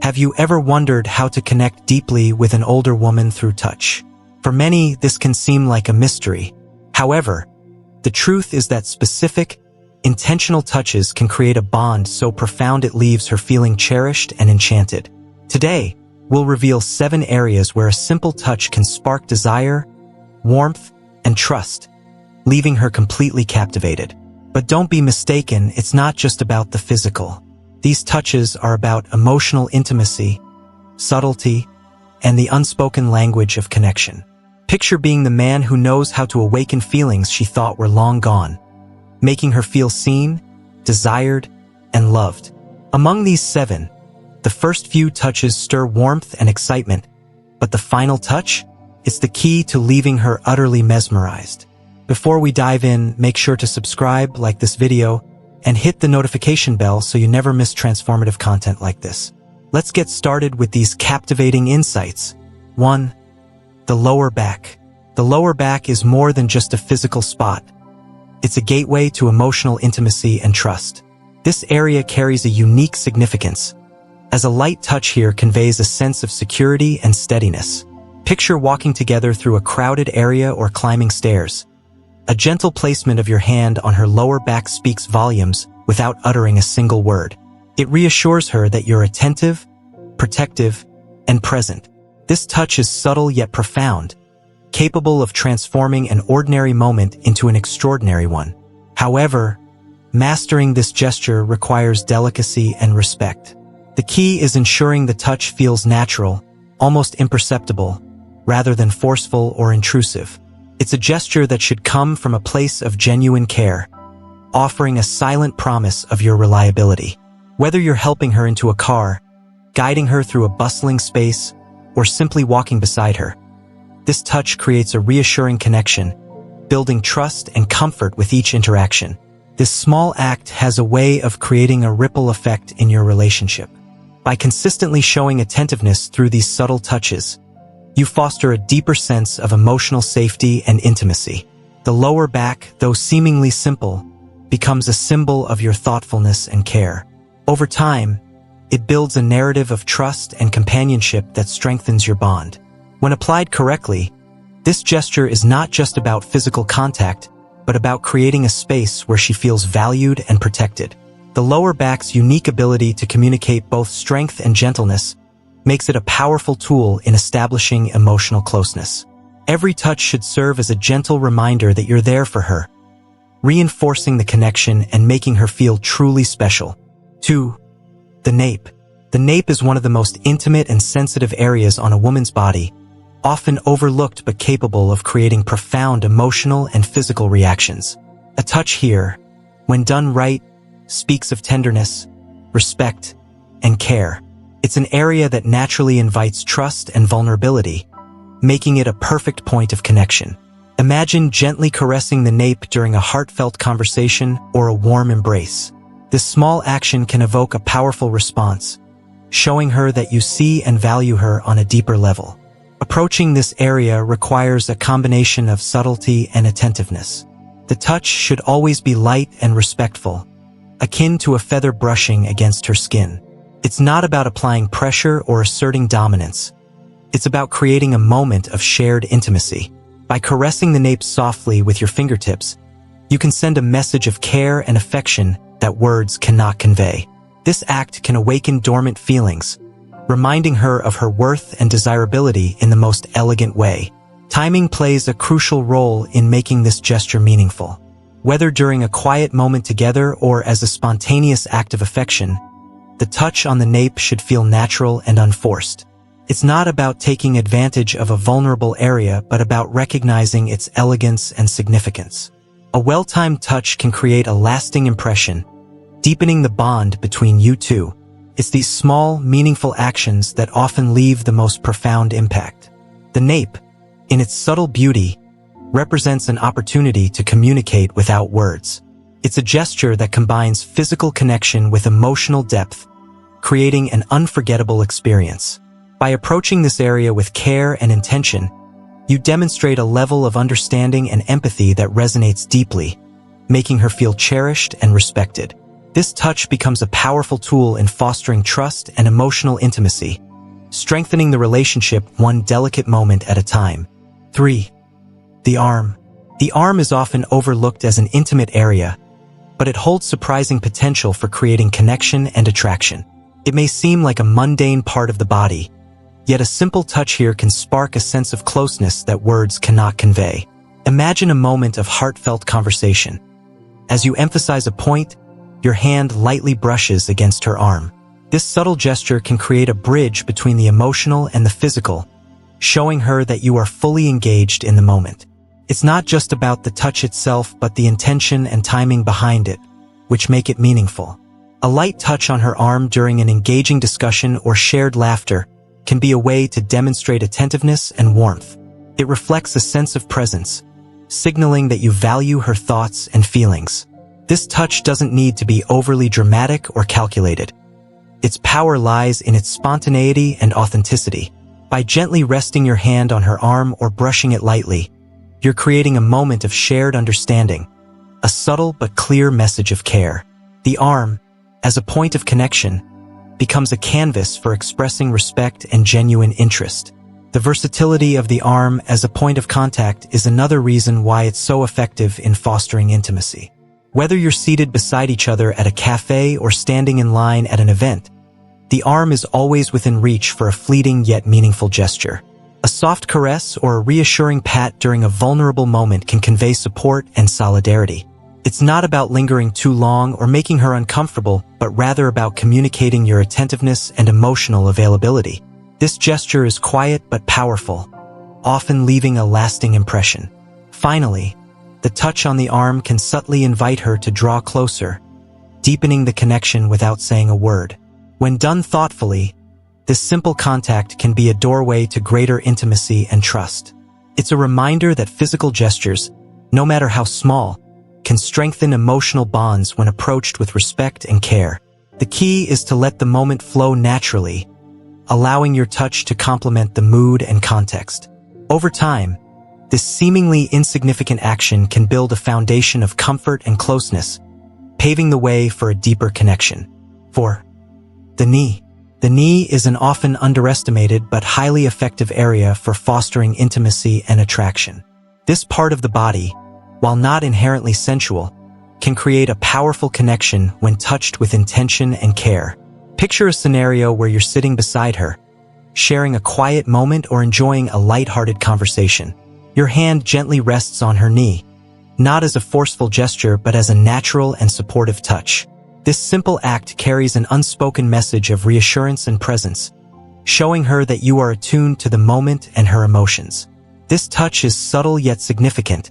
Have you ever wondered how to connect deeply with an older woman through touch? For many, this can seem like a mystery. However, the truth is that specific, intentional touches can create a bond so profound it leaves her feeling cherished and enchanted. Today, we'll reveal 7 areas where a simple touch can spark desire, warmth, and trust, leaving her completely captivated. But don't be mistaken, it's not just about the physical. These touches are about emotional intimacy, subtlety, and the unspoken language of connection. Picture being the man who knows how to awaken feelings she thought were long gone, making her feel seen, desired, and loved. Among these 7, the first few touches stir warmth and excitement, but the final touch? It's the key to leaving her utterly mesmerized. Before we dive in, make sure to subscribe, like this video, and hit the notification bell so you never miss transformative content like this. Let's get started with these captivating insights. 1. The lower back. The lower back is more than just a physical spot. It's a gateway to emotional intimacy and trust. This area carries a unique significance, as a light touch here conveys a sense of security and steadiness. Picture walking together through a crowded area or climbing stairs. A gentle placement of your hand on her lower back speaks volumes without uttering a single word. It reassures her that you're attentive, protective, and present. This touch is subtle yet profound, capable of transforming an ordinary moment into an extraordinary one. However, mastering this gesture requires delicacy and respect. The key is ensuring the touch feels natural, almost imperceptible, rather than forceful or intrusive. It's a gesture that should come from a place of genuine care, offering a silent promise of your reliability. Whether you're helping her into a car, guiding her through a bustling space, or simply walking beside her, this touch creates a reassuring connection, building trust and comfort with each interaction. This small act has a way of creating a ripple effect in your relationship. By consistently showing attentiveness through these subtle touches, you foster a deeper sense of emotional safety and intimacy. The lower back, though seemingly simple, becomes a symbol of your thoughtfulness and care. Over time, it builds a narrative of trust and companionship that strengthens your bond. When applied correctly, this gesture is not just about physical contact, but about creating a space where she feels valued and protected. The lower back's unique ability to communicate both strength and gentleness makes it a powerful tool in establishing emotional closeness. Every touch should serve as a gentle reminder that you're there for her, reinforcing the connection and making her feel truly special. 2. The nape. The nape is one of the most intimate and sensitive areas on a woman's body, often overlooked but capable of creating profound emotional and physical reactions. A touch here, when done right, speaks of tenderness, respect, and care. It's an area that naturally invites trust and vulnerability, making it a perfect point of connection. Imagine gently caressing the nape during a heartfelt conversation or a warm embrace. This small action can evoke a powerful response, showing her that you see and value her on a deeper level. Approaching this area requires a combination of subtlety and attentiveness. The touch should always be light and respectful, akin to a feather brushing against her skin. It's not about applying pressure or asserting dominance. It's about creating a moment of shared intimacy. By caressing the nape softly with your fingertips, you can send a message of care and affection that words cannot convey. This act can awaken dormant feelings, reminding her of her worth and desirability in the most elegant way. Timing plays a crucial role in making this gesture meaningful. Whether during a quiet moment together or as a spontaneous act of affection, the touch on the nape should feel natural and unforced. It's not about taking advantage of a vulnerable area, but about recognizing its elegance and significance. A well-timed touch can create a lasting impression, deepening the bond between you two. It's these small, meaningful actions that often leave the most profound impact. The nape, in its subtle beauty, represents an opportunity to communicate without words. It's a gesture that combines physical connection with emotional depth, creating an unforgettable experience. By approaching this area with care and intention, you demonstrate a level of understanding and empathy that resonates deeply, making her feel cherished and respected. This touch becomes a powerful tool in fostering trust and emotional intimacy, strengthening the relationship one delicate moment at a time. 3. The arm. The arm is often overlooked as an intimate area, but it holds surprising potential for creating connection and attraction. It may seem like a mundane part of the body, yet a simple touch here can spark a sense of closeness that words cannot convey. Imagine a moment of heartfelt conversation. As you emphasize a point, your hand lightly brushes against her arm. This subtle gesture can create a bridge between the emotional and the physical, showing her that you are fully engaged in the moment. It's not just about the touch itself, but the intention and timing behind it, which make it meaningful. A light touch on her arm during an engaging discussion or shared laughter can be a way to demonstrate attentiveness and warmth. It reflects a sense of presence, signaling that you value her thoughts and feelings. This touch doesn't need to be overly dramatic or calculated. Its power lies in its spontaneity and authenticity. By gently resting your hand on her arm or brushing it lightly, you're creating a moment of shared understanding, a subtle but clear message of care. The arm, as a point of connection, becomes a canvas for expressing respect and genuine interest. The versatility of the arm as a point of contact is another reason why it's so effective in fostering intimacy. Whether you're seated beside each other at a cafe or standing in line at an event, the arm is always within reach for a fleeting yet meaningful gesture. A soft caress or a reassuring pat during a vulnerable moment can convey support and solidarity. It's not about lingering too long or making her uncomfortable, but rather about communicating your attentiveness and emotional availability. This gesture is quiet but powerful, often leaving a lasting impression. Finally, the touch on the arm can subtly invite her to draw closer, deepening the connection without saying a word. When done thoughtfully, this simple contact can be a doorway to greater intimacy and trust. It's a reminder that physical gestures, no matter how small, can strengthen emotional bonds when approached with respect and care. The key is to let the moment flow naturally, allowing your touch to complement the mood and context. Over time, this seemingly insignificant action can build a foundation of comfort and closeness, paving the way for a deeper connection. 4. The knee. The knee is an often underestimated but highly effective area for fostering intimacy and attraction. This part of the body, while not inherently sensual, can create a powerful connection when touched with intention and care. Picture a scenario where you're sitting beside her, sharing a quiet moment or enjoying a light-hearted conversation. Your hand gently rests on her knee, not as a forceful gesture but as a natural and supportive touch. This simple act carries an unspoken message of reassurance and presence, showing her that you are attuned to the moment and her emotions. This touch is subtle yet significant,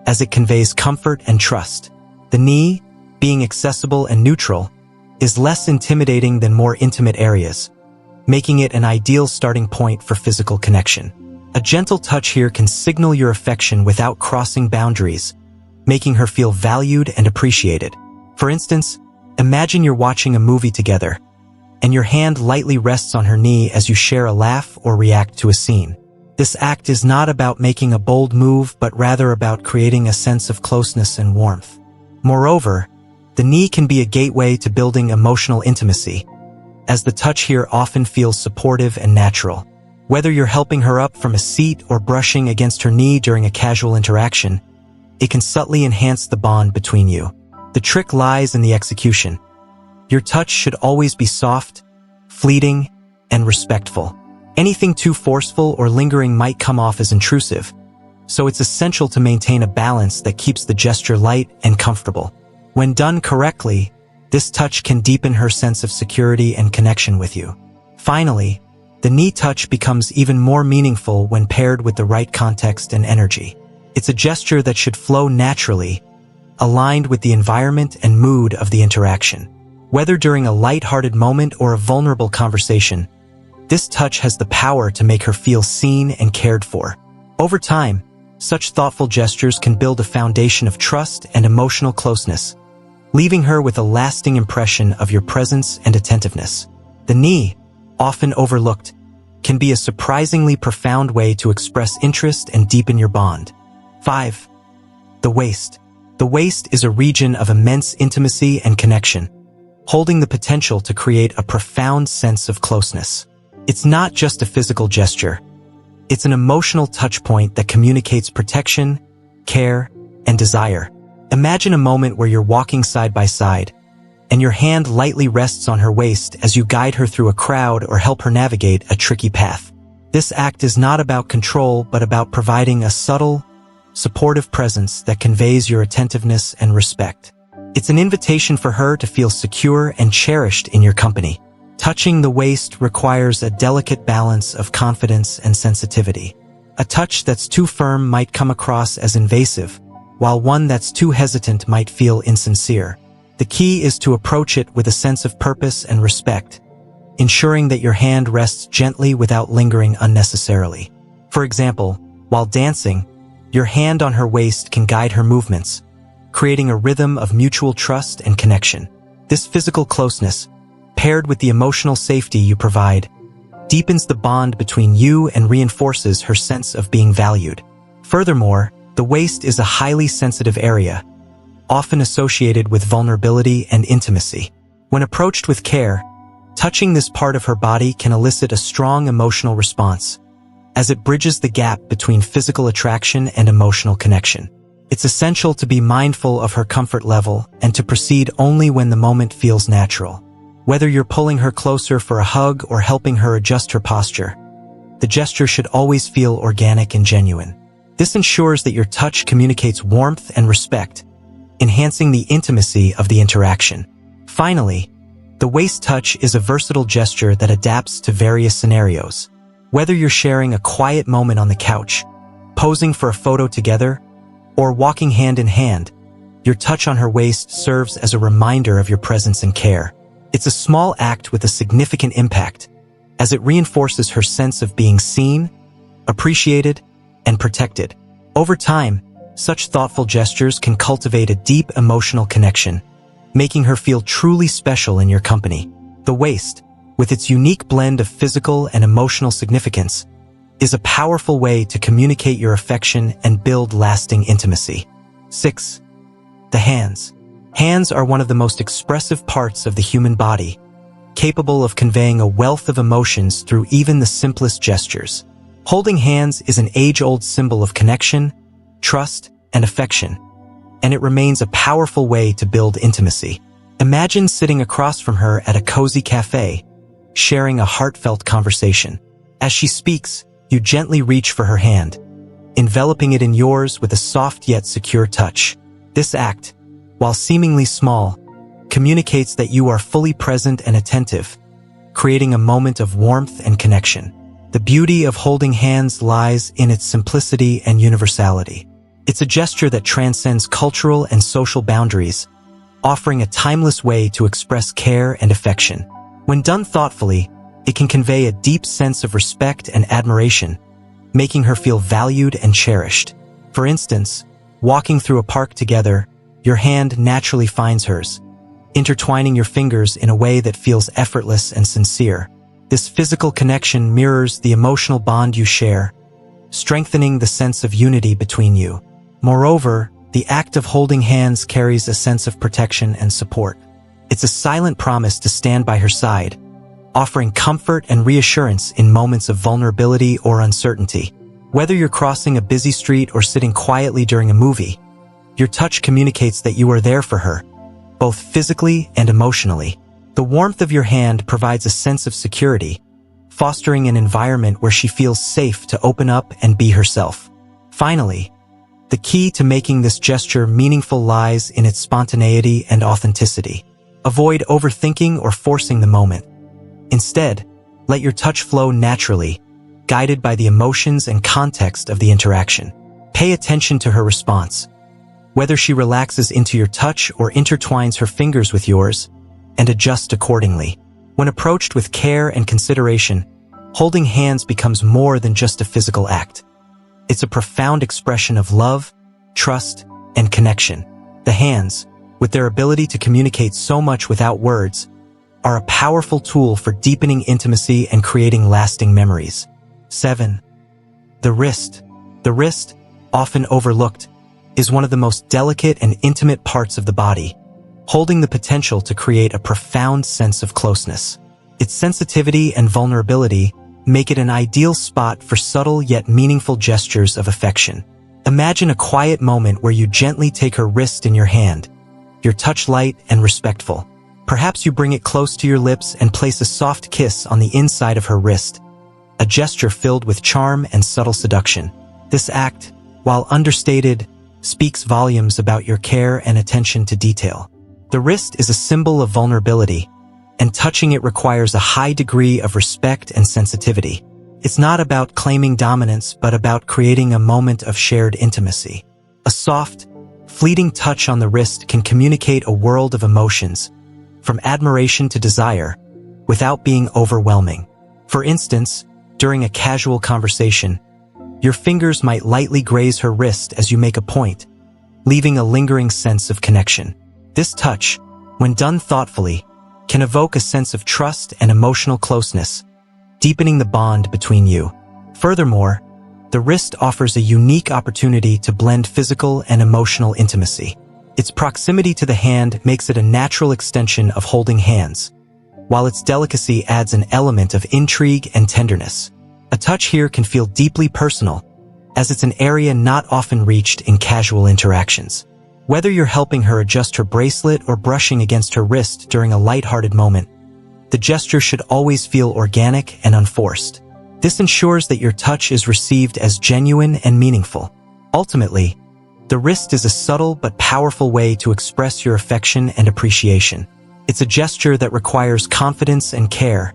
as it conveys comfort and trust. The knee, being accessible and neutral, is less intimidating than more intimate areas, making it an ideal starting point for physical connection. A gentle touch here can signal your affection without crossing boundaries, making her feel valued and appreciated. For instance, imagine you're watching a movie together, and your hand lightly rests on her knee as you share a laugh or react to a scene. This act is not about making a bold move, but rather about creating a sense of closeness and warmth. Moreover, the knee can be a gateway to building emotional intimacy, as the touch here often feels supportive and natural. Whether you're helping her up from a seat or brushing against her knee during a casual interaction, it can subtly enhance the bond between you. The trick lies in the execution. Your touch should always be soft, fleeting, and respectful. Anything too forceful or lingering might come off as intrusive, so it's essential to maintain a balance that keeps the gesture light and comfortable. When done correctly, this touch can deepen her sense of security and connection with you. Finally, the knee touch becomes even more meaningful when paired with the right context and energy. It's a gesture that should flow naturally, aligned with the environment and mood of the interaction. Whether during a light-hearted moment or a vulnerable conversation, this touch has the power to make her feel seen and cared for. Over time, such thoughtful gestures can build a foundation of trust and emotional closeness, leaving her with a lasting impression of your presence and attentiveness. The knee, often overlooked, can be a surprisingly profound way to express interest and deepen your bond. 5. The waist. The waist is a region of immense intimacy and connection. holding the potential to create a profound sense of closeness. It's not just a physical gesture. It's an emotional touchpoint that communicates protection, care, and desire. Imagine a moment where you're walking side by side, and your hand lightly rests on her waist as you guide her through a crowd or help her navigate a tricky path. This act is not about control, but about providing a subtle, supportive presence that conveys your attentiveness and respect. It's an invitation for her to feel secure and cherished in your company. Touching the waist requires a delicate balance of confidence and sensitivity. A touch that's too firm might come across as invasive, while one that's too hesitant might feel insincere. The key is to approach it with a sense of purpose and respect, ensuring that your hand rests gently without lingering unnecessarily. For example, while dancing, your hand on her waist can guide her movements, creating a rhythm of mutual trust and connection. This physical closeness, paired with the emotional safety you provide, deepens the bond between you and reinforces her sense of being valued. Furthermore, the waist is a highly sensitive area, often associated with vulnerability and intimacy. When approached with care, touching this part of her body can elicit a strong emotional response, as it bridges the gap between physical attraction and emotional connection. It's essential to be mindful of her comfort level and to proceed only when the moment feels natural. Whether you're pulling her closer for a hug or helping her adjust her posture, the gesture should always feel organic and genuine. This ensures that your touch communicates warmth and respect, enhancing the intimacy of the interaction. Finally, the waist touch is a versatile gesture that adapts to various scenarios. Whether you're sharing a quiet moment on the couch, posing for a photo together, or walking hand in hand, your touch on her waist serves as a reminder of your presence and care. It's a small act with a significant impact, as it reinforces her sense of being seen, appreciated, and protected. Over time, such thoughtful gestures can cultivate a deep emotional connection, making her feel truly special in your company. The waist, with its unique blend of physical and emotional significance, is a powerful way to communicate your affection and build lasting intimacy. 6. The hands. Hands are one of the most expressive parts of the human body, capable of conveying a wealth of emotions through even the simplest gestures. Holding hands is an age-old symbol of connection, trust, and affection, and it remains a powerful way to build intimacy. Imagine sitting across from her at a cozy cafe, sharing a heartfelt conversation. As she speaks, you gently reach for her hand, enveloping it in yours with a soft yet secure touch. This act, while seemingly small, communicates that you are fully present and attentive, creating a moment of warmth and connection. The beauty of holding hands lies in its simplicity and universality. It's a gesture that transcends cultural and social boundaries, offering a timeless way to express care and affection. When done thoughtfully, it can convey a deep sense of respect and admiration, making her feel valued and cherished. For instance, walking through a park together, your hand naturally finds hers, intertwining your fingers in a way that feels effortless and sincere. This physical connection mirrors the emotional bond you share, strengthening the sense of unity between you. Moreover, the act of holding hands carries a sense of protection and support. It's a silent promise to stand by her side, offering comfort and reassurance in moments of vulnerability or uncertainty. Whether you're crossing a busy street or sitting quietly during a movie, your touch communicates that you are there for her, both physically and emotionally. The warmth of your hand provides a sense of security, fostering an environment where she feels safe to open up and be herself. Finally, the key to making this gesture meaningful lies in its spontaneity and authenticity. Avoid overthinking or forcing the moment. Instead, let your touch flow naturally, guided by the emotions and context of the interaction. Pay attention to her response, whether she relaxes into your touch or intertwines her fingers with yours, and adjust accordingly. When approached with care and consideration, holding hands becomes more than just a physical act. It's a profound expression of love, trust, and connection. The hands, with their ability to communicate so much without words, are a powerful tool for deepening intimacy and creating lasting memories. 7. The wrist. The wrist, often overlooked, is one of the most delicate and intimate parts of the body, holding the potential to create a profound sense of closeness. Its sensitivity and vulnerability make it an ideal spot for subtle yet meaningful gestures of affection. Imagine a quiet moment where you gently take her wrist in your hand, your touch light and respectful. Perhaps you bring it close to your lips and place a soft kiss on the inside of her wrist, a gesture filled with charm and subtle seduction. This act, while understated, speaks volumes about your care and attention to detail. The wrist is a symbol of vulnerability, and touching it requires a high degree of respect and sensitivity. It's not about claiming dominance, but about creating a moment of shared intimacy. A soft, fleeting touch on the wrist can communicate a world of emotions, from admiration to desire, without being overwhelming. For instance, during a casual conversation, your fingers might lightly graze her wrist as you make a point, leaving a lingering sense of connection. This touch, when done thoughtfully, can evoke a sense of trust and emotional closeness, deepening the bond between you. Furthermore, the wrist offers a unique opportunity to blend physical and emotional intimacy. Its proximity to the hand makes it a natural extension of holding hands, while its delicacy adds an element of intrigue and tenderness. A touch here can feel deeply personal, as it's an area not often reached in casual interactions. Whether you're helping her adjust her bracelet or brushing against her wrist during a lighthearted moment, the gesture should always feel organic and unforced. This ensures that your touch is received as genuine and meaningful. Ultimately, the wrist is a subtle but powerful way to express your affection and appreciation. It's a gesture that requires confidence and care,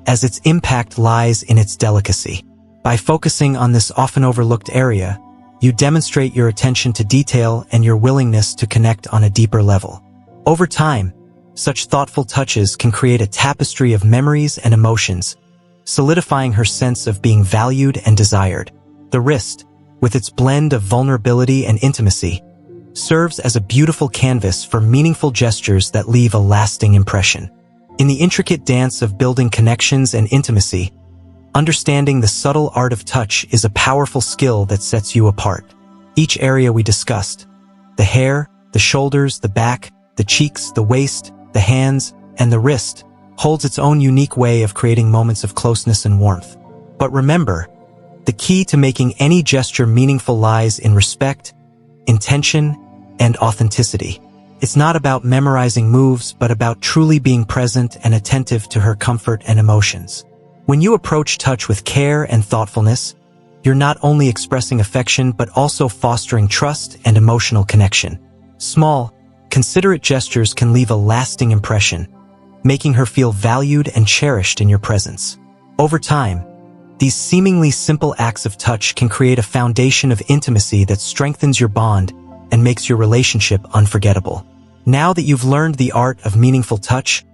as its impact lies in its delicacy. By focusing on this often overlooked area, you demonstrate your attention to detail and your willingness to connect on a deeper level. Over time, such thoughtful touches can create a tapestry of memories and emotions, solidifying her sense of being valued and desired. The wrist, with its blend of vulnerability and intimacy, serves as a beautiful canvas for meaningful gestures that leave a lasting impression. In the intricate dance of building connections and intimacy, understanding the subtle art of touch is a powerful skill that sets you apart. Each area we discussed, the hair, the shoulders, the back, the cheeks, the waist, the hands, and the wrist, holds its own unique way of creating moments of closeness and warmth. But remember, the key to making any gesture meaningful lies in respect, intention, and authenticity. It's not about memorizing moves, but about truly being present and attentive to her comfort and emotions. When you approach touch with care and thoughtfulness, you're not only expressing affection but also fostering trust and emotional connection. Small, considerate gestures can leave a lasting impression, making her feel valued and cherished in your presence. Over time, these seemingly simple acts of touch can create a foundation of intimacy that strengthens your bond and makes your relationship unforgettable. Now that you've learned the art of meaningful touch,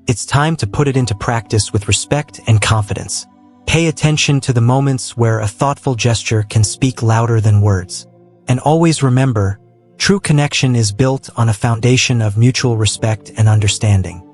it's time to put it into practice with respect and confidence. Pay attention to the moments where a thoughtful gesture can speak louder than words. And always remember, true connection is built on a foundation of mutual respect and understanding.